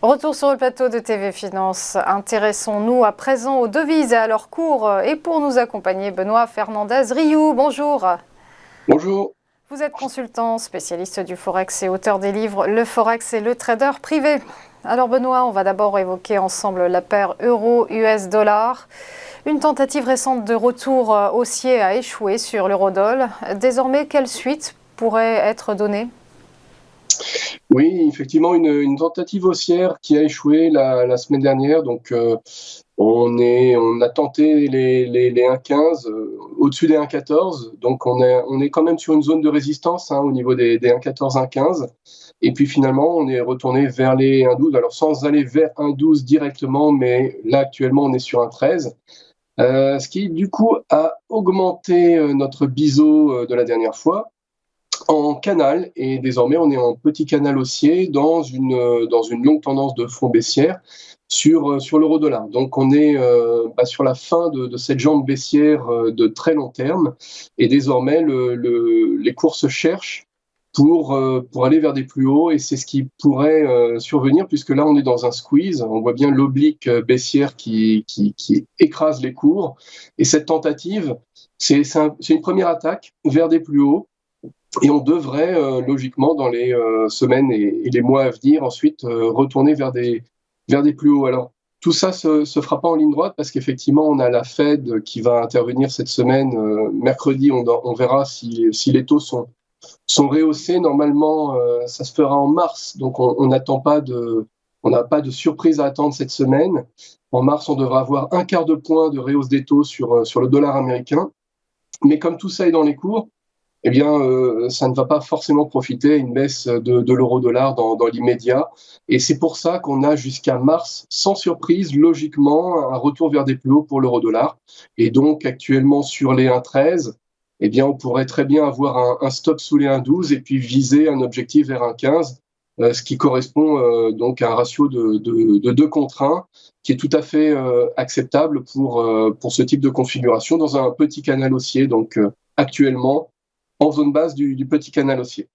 Retour sur le plateau de TV Finance. Intéressons-nous à présent aux devises et à leur cours. Et pour nous accompagner, Benoît Fernandez-Rioux. Bonjour. Bonjour. Vous êtes consultant, spécialiste du Forex et auteur des livres Le Forex et le Trader privé. Alors Benoît, on va d'abord évoquer ensemble la paire euro-US dollar. Une tentative récente de retour haussier a échoué sur l'eurodoll. Désormais, quelle suite pourrait être donnée ? Oui, effectivement, une tentative haussière qui a échoué la semaine dernière. Donc, on a tenté les 1,15 au-dessus des 1,14. Donc, on est quand même sur une zone de résistance au niveau des 1,14, 1,15. Et puis finalement, on est retourné vers les 1,12. Alors, sans aller vers 1,12 directement, mais là, actuellement, on est sur 1,13. Ce qui, du coup, a augmenté notre biseau de la dernière fois en canal, et désormais on est en petit canal haussier dans une longue tendance de fond baissière sur l'euro-dollar. Donc on est sur la fin de cette jambe baissière de très long terme, et désormais les cours se cherchent pour aller vers des plus hauts, et c'est ce qui pourrait survenir, puisque là on est dans un squeeze. On voit bien l'oblique baissière qui écrase les cours, et cette tentative, c'est une première attaque vers des plus hauts. Et on devrait logiquement, dans les semaines et les mois à venir, ensuite retourner vers des plus hauts. Alors, tout ça se fera pas en ligne droite, parce qu'effectivement, on a la Fed qui va intervenir cette semaine. Mercredi, on verra si les taux sont rehaussés. Normalement, ça se fera en mars, donc on n'a pas de surprise à attendre cette semaine. En mars, on devra avoir 1/4 de point de rehausse des taux sur le dollar américain. Mais comme tout ça est dans les cours, eh bien, ça ne va pas forcément profiter à une baisse de l'euro-dollar dans l'immédiat. Et c'est pour ça qu'on a jusqu'à mars, sans surprise, logiquement, un retour vers des plus hauts pour l'euro-dollar. Et donc, actuellement, sur les 1,13, eh bien, on pourrait très bien avoir un stop sous les 1,12 et puis viser un objectif vers 1,15, ce qui correspond donc à un ratio de 2 contre 1, qui est tout à fait acceptable pour ce type de configuration dans un petit canal haussier. Donc, actuellement, en zone basse du petit canal haussier.